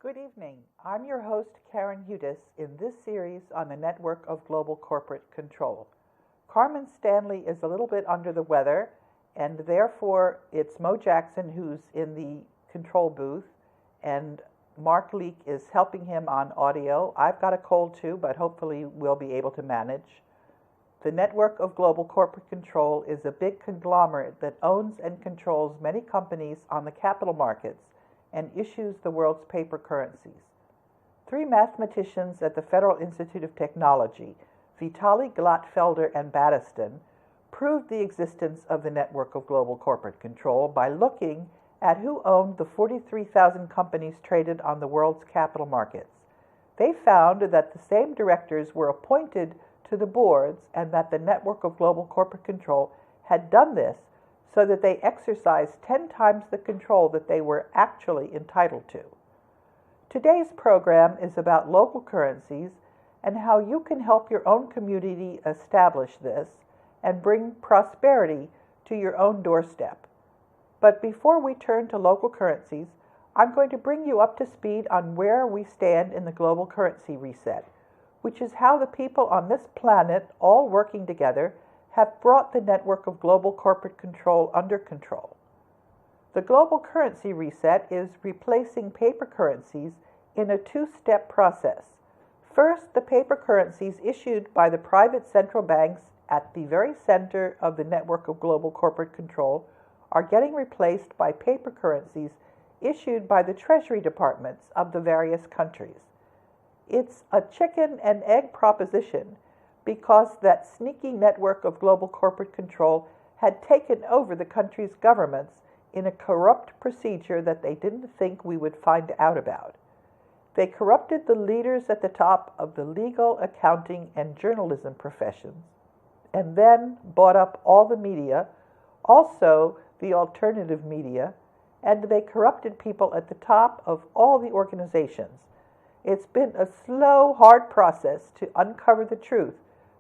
Good evening. I'm your host, Karen Hudis, in this series on the network of global corporate control. Carmen Stanley is a little bit under the weather, and therefore it's Mo Jackson who's in the control booth, and Mark Leake is helping him on audio. I've got a cold too, but hopefully we'll be able to manage. The network of global corporate control is a big conglomerate that owns and controls many companies on the capital markets and issues the world's paper currencies. Three mathematicians at the Federal Institute of Technology, Vitaly Glatfelder and Battiston, proved the existence of the network of global corporate control by looking at who owned the 43,000 companies traded on the world's capital markets. They found that the same directors were appointed to the boards and that the network of global corporate control had done this so that they exercised 10 times the control that they were actually entitled to. Today's program is about local currencies and how you can help your own community establish this and bring prosperity to your own doorstep. But before we turn to local currencies, I'm going to bring you up to speed on where we stand in the global currency reset, which is how the people on this planet, all working together, have brought the network of global corporate control under control. The global currency reset is replacing paper currencies in a two-step process. First, the paper currencies issued by the private central banks at the very center of the network of global corporate control are getting replaced by paper currencies issued by the treasury departments of the various countries. It's a chicken and egg proposition because that sneaky network of global corporate control had taken over the country's governments in a corrupt procedure that they didn't think we would find out about. They corrupted the leaders at the top of the legal, accounting, and journalism professions, and then bought up all the media, also the alternative media, and they corrupted people at the top of all the organizations. It's been a slow, hard process to uncover the truth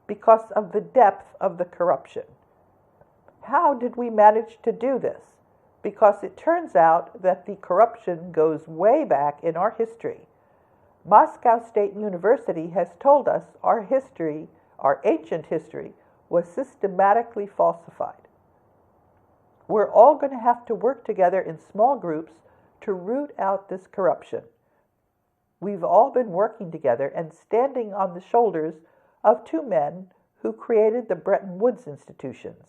because of the depth of the corruption. How did we manage to do this? Because it turns out that the corruption goes way back in our history. Moscow State University has told us our history, our ancient history, was systematically falsified. We're all going to have to work together in small groups to root out this corruption. We've all been working together and standing on the shoulders of two men who created the Bretton Woods institutions.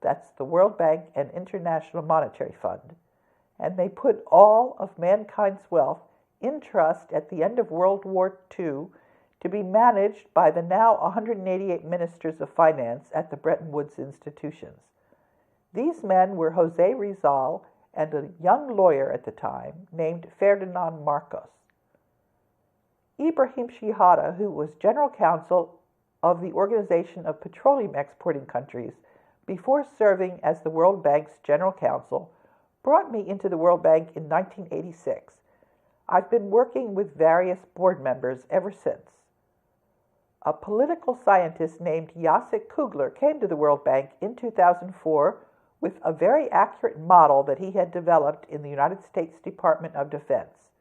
That's the World Bank and International Monetary Fund. And they put all of mankind's wealth in trust at the end of World War II to be managed by the now 188 ministers of finance at the Bretton Woods institutions. These men were Jose Rizal and a young lawyer at the time named Ferdinand Marcos. Ibrahim Shihada, who was general counsel of the Organization of Petroleum Exporting Countries before serving as the World Bank's general counsel, brought me into the World Bank in 1986. I've been working with various board members ever since. A political scientist named Jacek Kugler came to the World Bank in 2004 with a very accurate model that he had developed in the United States Department of Defense.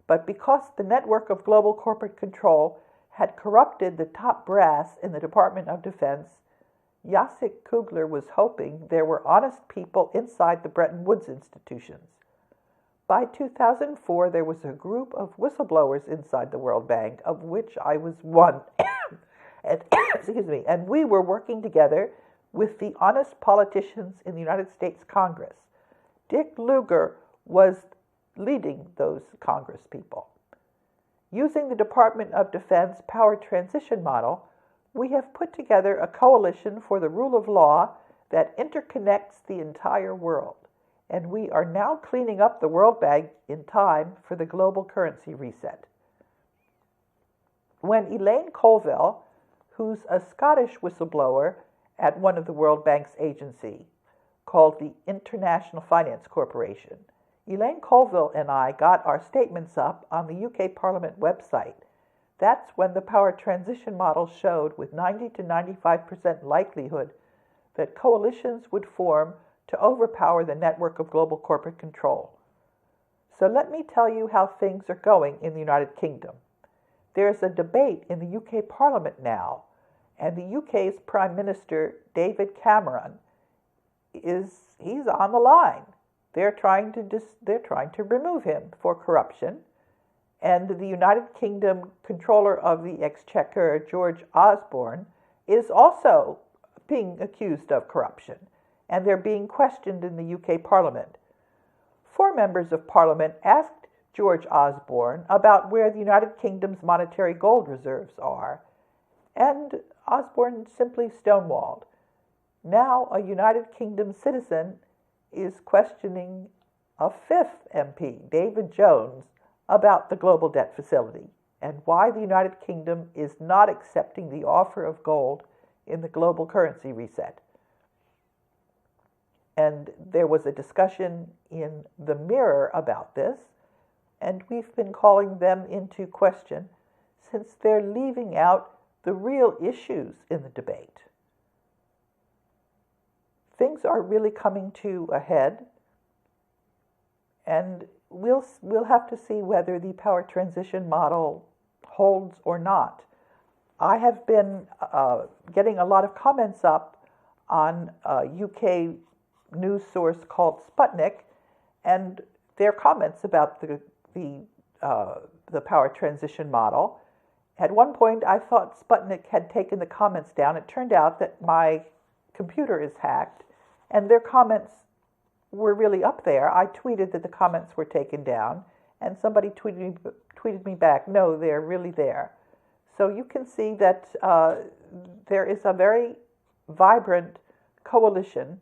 But because the network of global corporate control had corrupted the top brass in the Department of Defense, Jacek Kugler was hoping there were honest people inside the Bretton Woods institutions. By 2004, there was a group of whistleblowers inside the World Bank, of which I was one. And we were working together with the honest politicians in the United States Congress. Dick Lugar was leading those Congress people. Using the Department of Defense power transition model, we have put together a coalition for the rule of law that interconnects the entire world, and we are now cleaning up the World Bank in time for the global currency reset. When Elaine Colville, who's a Scottish whistleblower at one of the World Bank's agency called the International Finance Corporation, Elaine Colville and I got our statements up on the UK Parliament website. That's when the power transition model showed with 90 to 95% likelihood that coalitions would form to overpower the network of global corporate control. So let me tell you how things are going in the United Kingdom. There's a debate in the UK Parliament now, and the UK's Prime Minister, David Cameron, he's on the line. They're trying to remove him for corruption. And the United Kingdom Controller of the Exchequer, George Osborne, is also being accused of corruption, and they're being questioned in the UK Parliament. 4 members of Parliament asked George Osborne about where the United Kingdom's monetary gold reserves are, and Osborne simply stonewalled. Now a United Kingdom citizen is questioning a 5th MP, David Jones, about the global debt facility and why the United Kingdom is not accepting the offer of gold in the global currency reset. And there was a discussion in the Mirror about this, and we've been calling them into question since they're leaving out the real issues in the debate. Things are really coming to a head, and we'll have to see whether the power transition model holds or not. I have been getting a lot of comments up on a UK news source called Sputnik, and their comments about the power transition model. At one point, I thought Sputnik had taken the comments down. It turned out that my computer is hacked, and their comments were really up there. I tweeted that the comments were taken down, and somebody tweeted me back, no, they're really there. So you can see that there is a very vibrant coalition,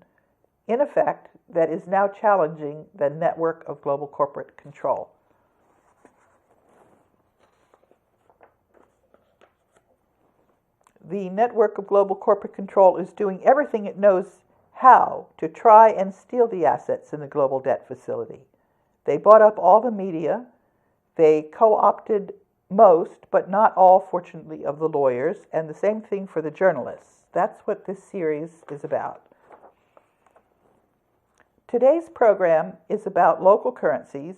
in effect, that is now challenging the network of global corporate control. The network of global corporate control is doing everything it knows how to try and steal the assets in the global debt facility. They bought up all the media. They co-opted most, but not all, fortunately, of the lawyers, and the same thing for the journalists. That's what this series is about. Today's program is about local currencies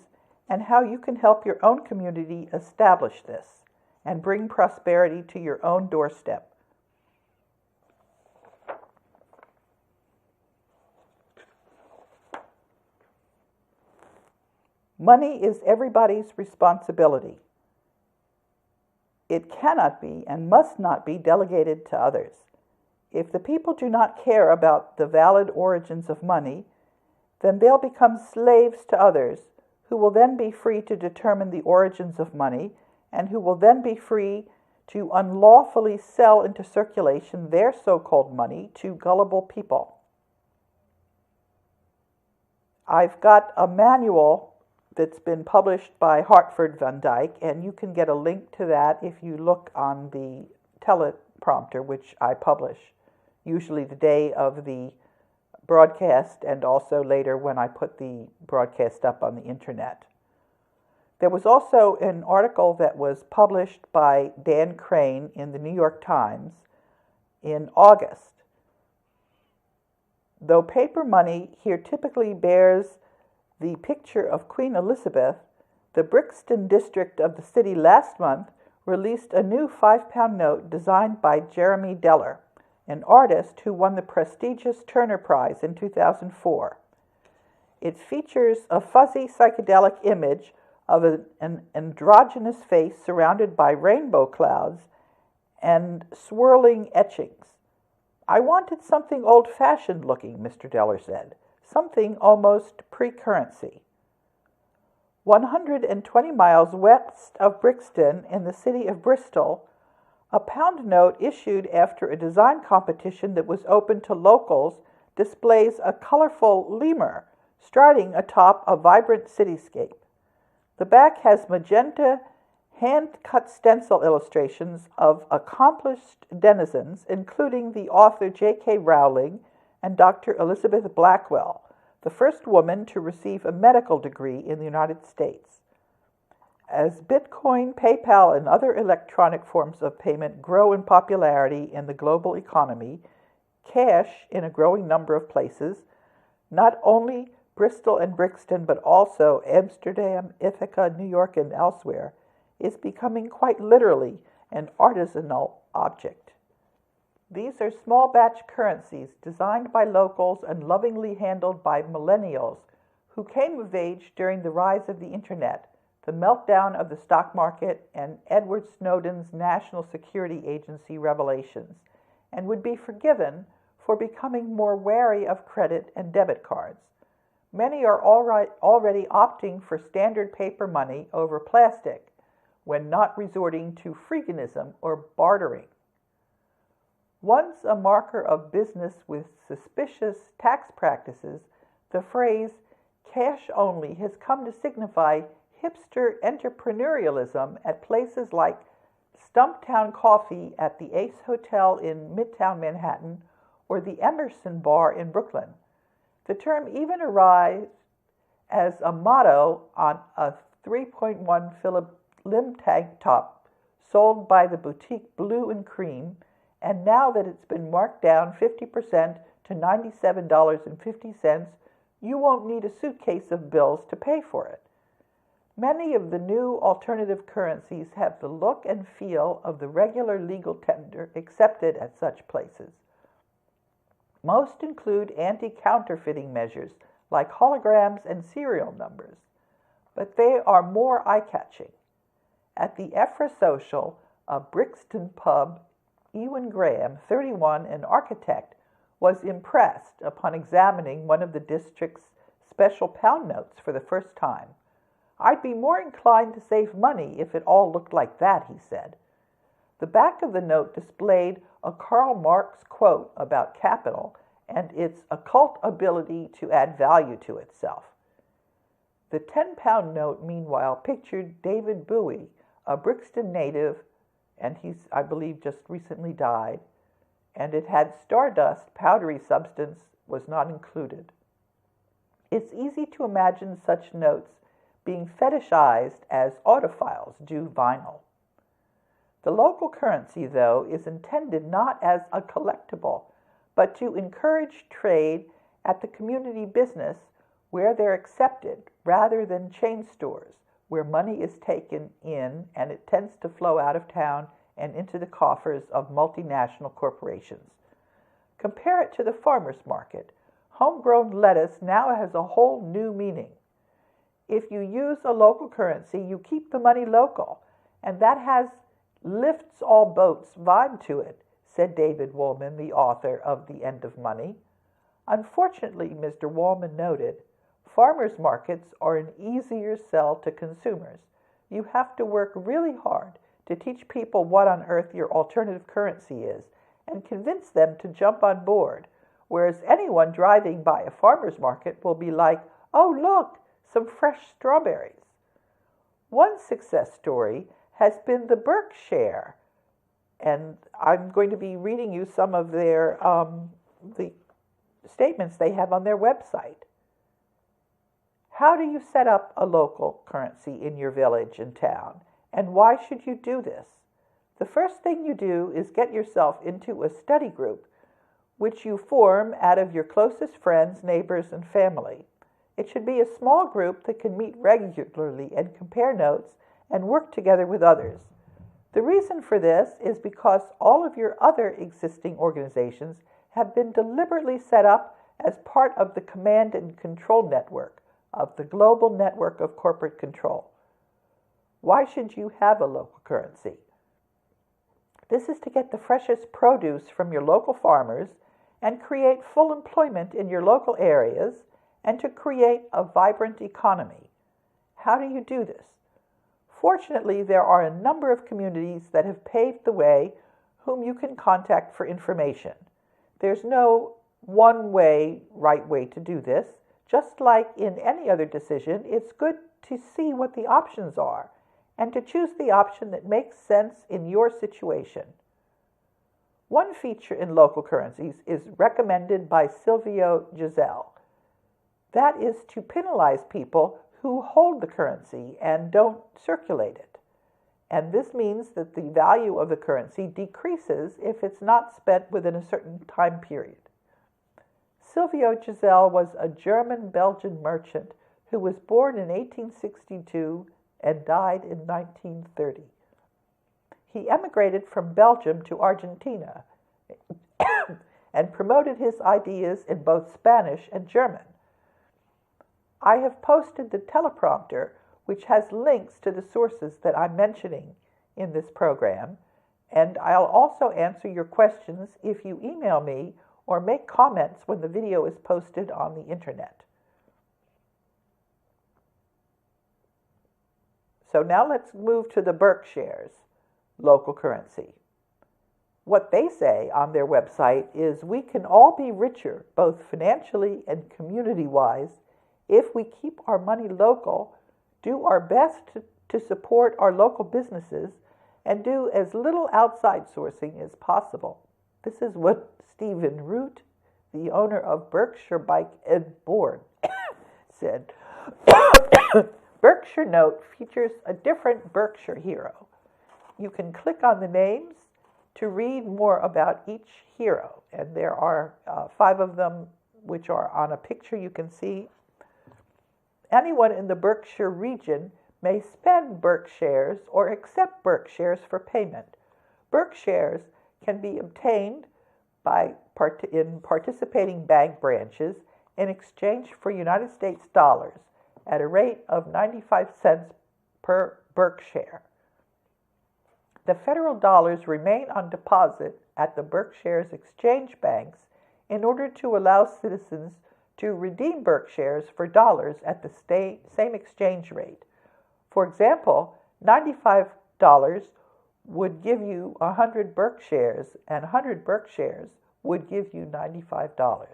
and how you can help your own community establish this and bring prosperity to your own doorstep. Money is everybody's responsibility. It cannot be and must not be delegated to others. If the people do not care about the valid origins of money, then they'll become slaves to others, who will then be free to determine the origins of money, and who will then be free to unlawfully sell into circulation their so-called money to gullible people. I've got a manual that's been published by Hartford Van Dyke, and you can get a link to that if you look on the teleprompter, which I publish, usually the day of the broadcast and also later when I put the broadcast up on the internet. There was also an article that was published by Dan Crane in the New York Times in August. Though paper money here typically bears the picture of Queen Elizabeth, the Brixton district of the city last month released a new £5 note designed by Jeremy Deller, an artist who won the prestigious Turner Prize in 2004. It features a fuzzy psychedelic image of an androgynous face surrounded by rainbow clouds and swirling etchings. I wanted something old-fashioned looking, Mr. Deller said. Something almost pre-currency. 120 miles west of Brixton in the city of Bristol, a pound note issued after a design competition that was open to locals displays a colorful lemur striding atop a vibrant cityscape. The back has magenta, hand-cut stencil illustrations of accomplished denizens, including the author J.K. Rowling and Dr. Elizabeth Blackwell, the first woman to receive a medical degree in the United States. As Bitcoin, PayPal, and other electronic forms of payment grow in popularity in the global economy, cash in a growing number of places not only Bristol and Brixton, but also Amsterdam, Ithaca, New York, and elsewhere, is becoming quite literally an artisanal object. These are small batch currencies designed by locals and lovingly handled by millennials who came of age during the rise of the internet, the meltdown of the stock market, and Edward Snowden's National Security Agency revelations, and would be forgiven for becoming more wary of credit and debit cards. Many are already opting for standard paper money over plastic when not resorting to freeganism or bartering. Once a marker of business with suspicious tax practices, the phrase cash only has come to signify hipster entrepreneurialism at places like Stumptown Coffee at the Ace Hotel in Midtown Manhattan or the Emerson Bar in Brooklyn. The term even arrived as a motto on a 3.1 Philip Lim tank top sold by the boutique Blue and Cream, and now that it's been marked down 50% to $97.50, you won't need a suitcase of bills to pay for it. Many of the new alternative currencies have the look and feel of the regular legal tender accepted at such places. Most include anti-counterfeiting measures like holograms and serial numbers, but they are more eye-catching. At the Efra Social, a Brixton pub, Ewan Graham, 31, an architect, was impressed upon examining one of the district's special pound notes for the first time. "I'd be more inclined to save money if it all looked like that," he said. The back of the note displayed a Karl Marx quote about capital and its occult ability to add value to itself. The 10-pound note, meanwhile, pictured David Bowie, a Brixton native, and he's, I believe, just recently died, and it had stardust, powdery substance was not included. It's easy to imagine such notes being fetishized as audiophiles do vinyl. The local currency, though, is intended not as a collectible, but to encourage trade at the community business where they're accepted, rather than chain stores, where money is taken in and it tends to flow out of town and into the coffers of multinational corporations. Compare it to the farmer's market. Homegrown lettuce now has a whole new meaning. If you use a local currency, you keep the money local, and that has lifts all boats vibe to it, said David Woolman, the author of The End of Money. Unfortunately, Mr. Woolman noted, farmers' markets are an easier sell to consumers. You have to work really hard to teach people what on earth your alternative currency is and convince them to jump on board, whereas anyone driving by a farmer's market will be like, "Oh, look, some fresh strawberries." One success story has been the Berkshire, and I'm going to be reading you some of their the statements they have on their website. How do you set up a local currency in your village and town, and why should you do this? The first thing you do is get yourself into a study group, which you form out of your closest friends, neighbors, and family. It should be a small group that can meet regularly and compare notes and work together with others. The reason for this is because all of your other existing organizations have been deliberately set up as part of the command and control network of the global network of corporate control. Why should you have a local currency? This is to get the freshest produce from your local farmers and create full employment in your local areas and to create a vibrant economy. How do you do this? Fortunately, there are a number of communities that have paved the way whom you can contact for information. There's no one way, right way to do this. Just like in any other decision, it's good to see what the options are and to choose the option that makes sense in your situation. One feature in local currencies is recommended by Silvio Giselle. That is to penalize people who hold the currency and don't circulate it. And this means that the value of the currency decreases if it's not spent within a certain time period. Silvio Giselle was a German-Belgian merchant who was born in 1862 and died in 1930. He emigrated from Belgium to Argentina and promoted his ideas in both Spanish and German. I have posted the teleprompter, which has links to the sources that I'm mentioning in this program, and I'll also answer your questions if you email me or make comments when the video is posted on the internet. So now let's move to the Berkshires, local currency. What they say on their website is we can all be richer, both financially and community-wise, if we keep our money local, do our best to support our local businesses, and do as little outside sourcing as possible. This is what Stephen Root, the owner of Berkshire Bike and Board, said. Berkshire Note features a different Berkshire hero. You can click on the names to read more about each hero, and there are 5 of them which are on a picture you can see. Anyone in the Berkshire region may spend Berkshires or accept Berkshires for payment. Berkshires can be obtained in participating bank branches in exchange for United States dollars at a rate of 95 cents per Berkshire. The federal dollars remain on deposit at the Berkshire's exchange banks in order to allow citizens to redeem Berkshires for dollars at the same exchange rate. For example, $95 would give you 100 Berkshires, and 100 Berkshires would give you $95.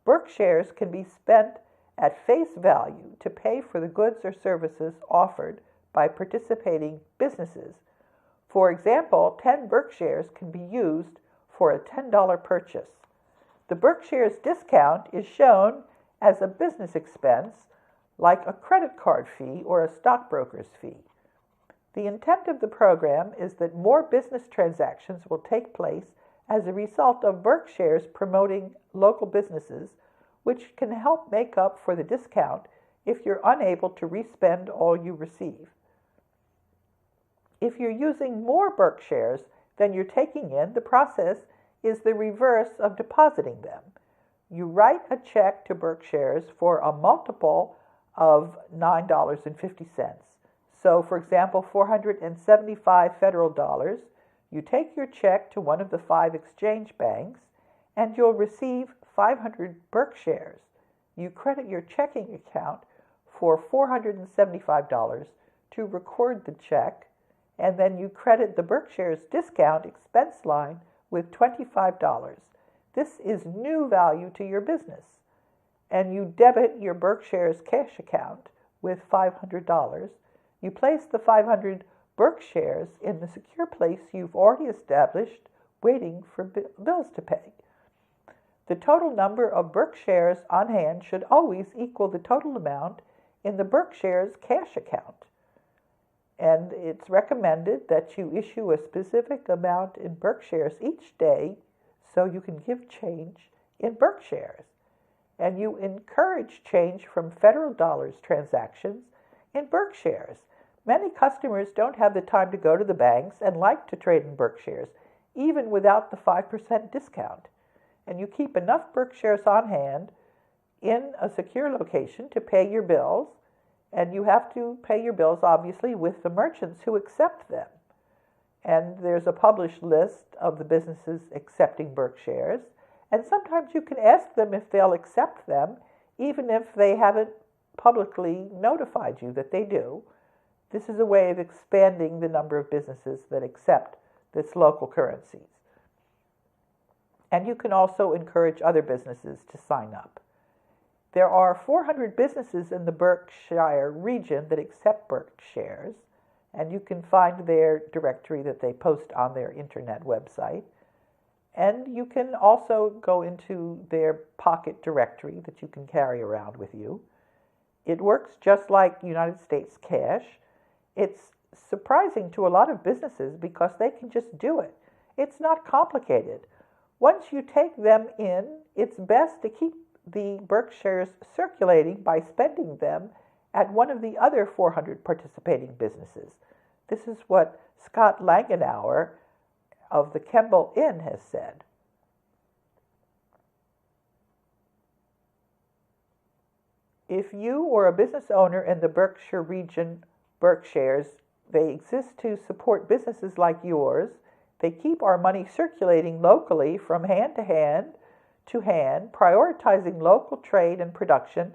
Berkshires can be spent at face value to pay for the goods or services offered by participating businesses. For example, 10 Berkshires can be used for a $10 purchase. The Berkshire's discount is shown as a business expense, like a credit card fee or a stockbroker's fee. The intent of the program is that more business transactions will take place as a result of Berkshires promoting local businesses, which can help make up for the discount if you're unable to respend all you receive. If you're using more Berkshires than you're taking in, the process is the reverse of depositing them. You write a check to Berkshires for a multiple of $9.50. So, for example, 475 federal dollars. You take your check to one of the 5 exchange banks, and you'll receive 500 Berkshires. You credit your checking account for $475 to record the check, and then you credit the Berkshire's discount expense line with $25. This is new value to your business. And you debit your Berkshire's cash account with $500. You place the 500 Berkshires in the secure place you've already established, waiting for bills to pay. The total number of Berkshires on hand should always equal the total amount in the Berkshire's cash account. And it's recommended that you issue a specific amount in Berkshires each day so you can give change in Berkshires. And you encourage change from federal dollars transactions in Berkshires. Many customers don't have the time to go to the banks and like to trade in Berkshires, even without the 5% discount. And you keep enough Berkshires on hand in a secure location to pay your bills, and you have to pay your bills, obviously, with the merchants who accept them. And there's a published list of the businesses accepting Berkshires, and sometimes you can ask them if they'll accept them, even if they haven't publicly notified you that they do. This is a way of expanding the number of businesses that accept this local currencies. And you can also encourage other businesses to sign up. There are 400 businesses in the Berkshire region that accept Berkshires, and you can find their directory that they post on their internet website. And you can also go into their pocket directory that you can carry around with you. It works just like United States cash. It's surprising to a lot of businesses because they can just do it. It's not complicated. Once you take them in, it's best to keep the Berkshires circulating by spending them at one of the other 400 participating businesses. This is what Scott Langenauer of the Kemble Inn has said. If you or a business owner in the Berkshire region, Berkshires, they exist to support businesses like yours. They keep our money circulating locally from hand to hand, prioritizing local trade and production,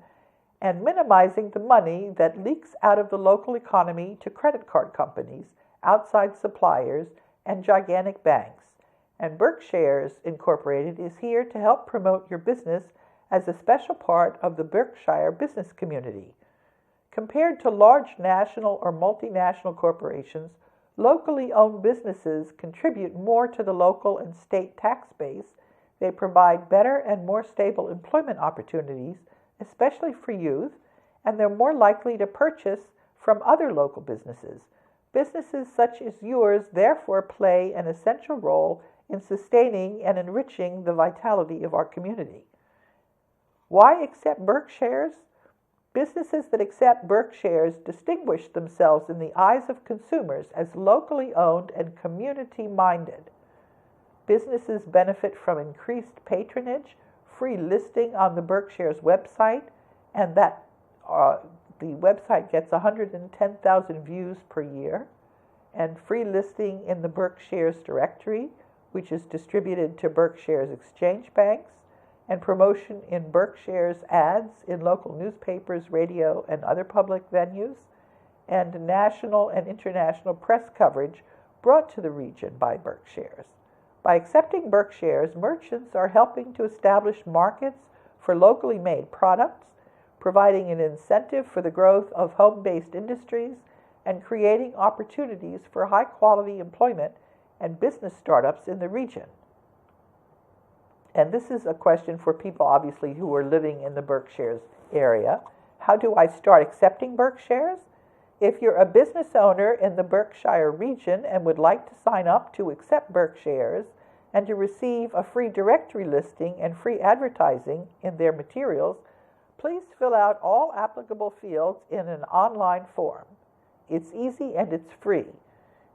and minimizing the money that leaks out of the local economy to credit card companies, outside suppliers, and gigantic banks. And Berkshires Incorporated is here to help promote your business as a special part of the Berkshire business community. Compared to large national or multinational corporations, locally owned businesses contribute more to the local and state tax base. They provide better and more stable employment opportunities, especially for youth, and they're more likely to purchase from other local businesses. Businesses such as yours therefore play an essential role in sustaining and enriching the vitality of our community. Why accept Berkshires? Businesses that accept Berkshires distinguish themselves in the eyes of consumers as locally owned and community-minded. Businesses benefit from increased patronage, free listing on the Berkshires website, and that the website gets 110,000 views per year, and free listing in the Berkshires directory, which is distributed to Berkshires exchange banks, and promotion in Berkshires ads in local newspapers, radio, and other public venues, and national and international press coverage brought to the region by Berkshires. By accepting Berkshires, merchants are helping to establish markets for locally made products, providing an incentive for the growth of home-based industries, and creating opportunities for high-quality employment and business startups in the region. And this is a question for people, obviously, who are living in the Berkshires area. How do I start accepting Berkshires? If you're a business owner in the Berkshire region and would like to sign up to accept Berkshires and to receive a free directory listing and free advertising in their materials, please fill out all applicable fields in an online form. It's easy and it's free.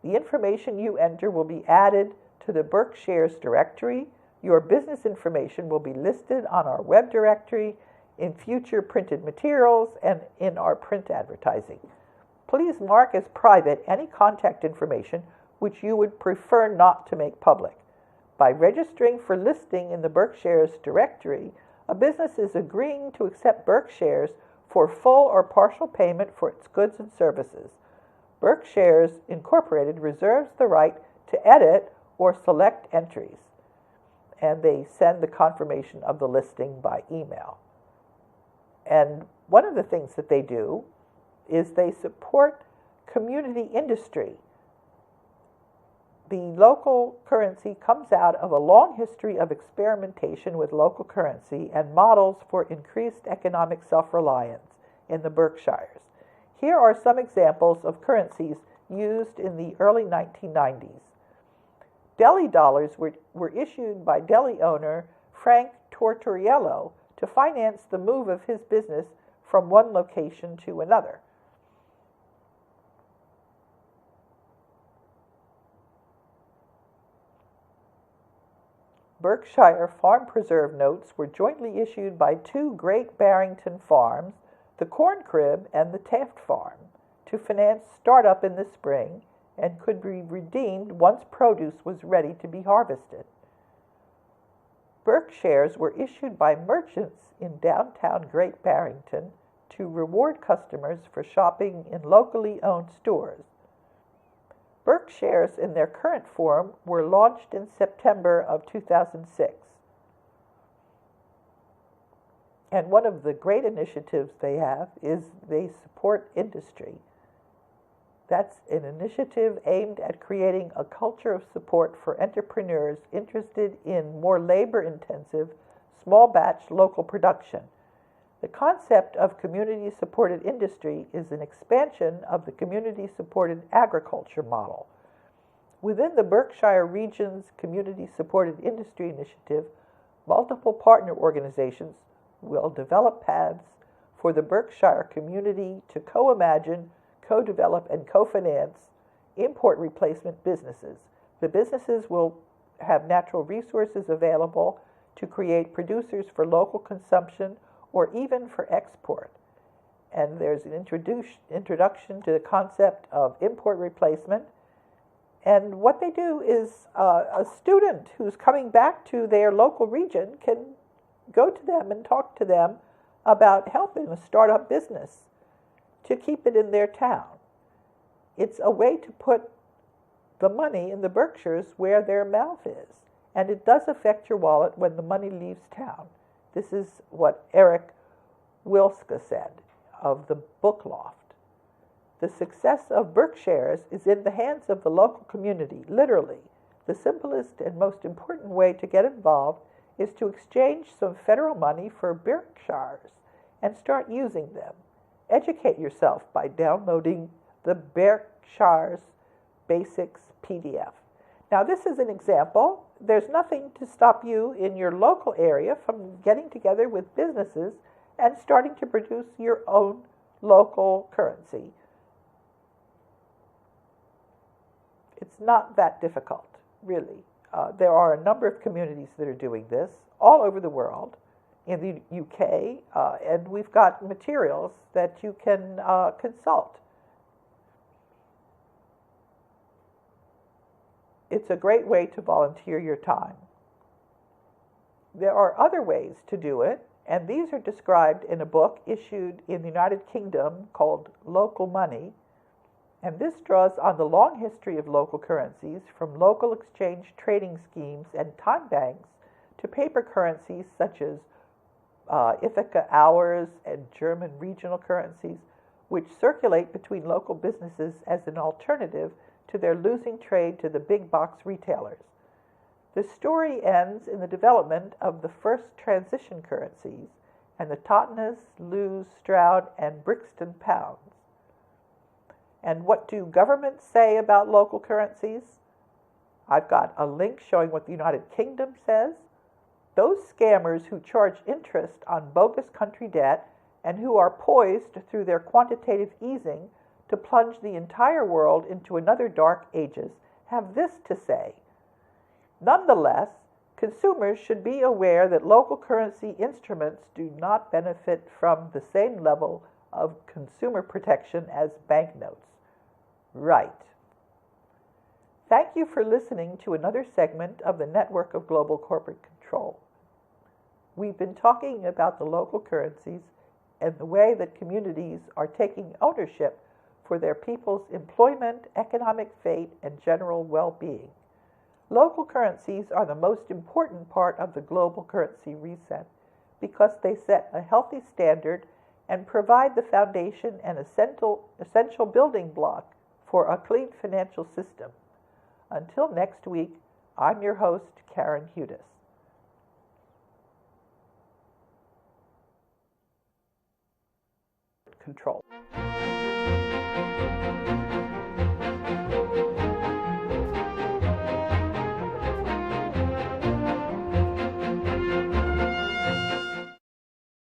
The information you enter will be added to the Berkshires directory. Your business information will be listed on our web directory, in future printed materials, and in our print advertising. Please mark as private any contact information which you would prefer not to make public. By registering for listing in the Berkshires directory, a business is agreeing to accept Berkshires for full or partial payment for its goods and services. Berkshires Incorporated reserves the right to edit or select entries, and they send the confirmation of the listing by email. And one of the things that they do is they support community industry. The local currency comes out of a long history of experimentation with local currency and models for increased economic self-reliance in the Berkshires. Here are some examples of currencies used in the early 1990s. Delhi dollars were issued by Delhi owner Frank Tortoriello to finance the move of his business from one location to another. Berkshire Farm Preserve notes were jointly issued by two Great Barrington farms, the Corn Crib and the Taft Farm, to finance startup in the spring and could be redeemed once produce was ready to be harvested. Berkshires were issued by merchants in downtown Great Barrington to reward customers for shopping in locally owned stores. Berkshires in their current form were launched in September of 2006. And one of the great initiatives they have is they support industry. That's an initiative aimed at creating a culture of support for entrepreneurs interested in more labor-intensive, small-batch local production. The concept of community-supported industry is an expansion of the community-supported agriculture model. Within the Berkshire region's community-supported industry initiative, multiple partner organizations will develop paths for the Berkshire community to co-imagine, co-develop, and co-finance import replacement businesses. The businesses will have natural resources available to create producers for local consumption or even for export. And there's an introduction to the concept of import replacement. And what they do is a student who's coming back to their local region can go to them and talk to them about helping a startup business to keep it in their town. It's a way to put the money in the Berkshires where their mouth is. And it does affect your wallet when the money leaves town. This is what Eric Wilska said of the Book Loft. The success of Berkshires is in the hands of the local community, literally. The simplest and most important way to get involved is to exchange some federal money for Berkshires and start using them. Educate yourself by downloading the Berkshires Basics PDF. Now, this is an example. There's nothing to stop you in your local area from getting together with businesses and starting to produce your own local currency. It's not that difficult, really. There are a number of communities that are doing this all over the world, in the UK, and we've got materials that you can consult. It's a great way to volunteer your time. There are other ways to do it, and these are described in a book issued in the United Kingdom called Local Money. And this draws on the long history of local currencies, from local exchange trading schemes and time banks to paper currencies such as Ithaca hours and German regional currencies, which circulate between local businesses as an alternative to their losing trade to the big box retailers. The story ends in the development of the first transition currencies and the Totnes, Lewes, Stroud, and Brixton pounds. And what do governments say about local currencies? I've got a link showing what the United Kingdom says. Those scammers who charge interest on bogus country debt and who are poised through their quantitative easing to plunge the entire world into another dark ages have this to say. Nonetheless, consumers should be aware that local currency instruments do not benefit from the same level of consumer protection as banknotes. Right. Thank you for listening to another segment of the Network of Global Corporate Control. We've been talking about the local currencies and the way that communities are taking ownership for their people's employment, economic fate, and general well-being. Local currencies are the most important part of the global currency reset because they set a healthy standard and provide the foundation and essential building block for a clean financial system. Until next week, I'm your host, Karen Hudis. Control.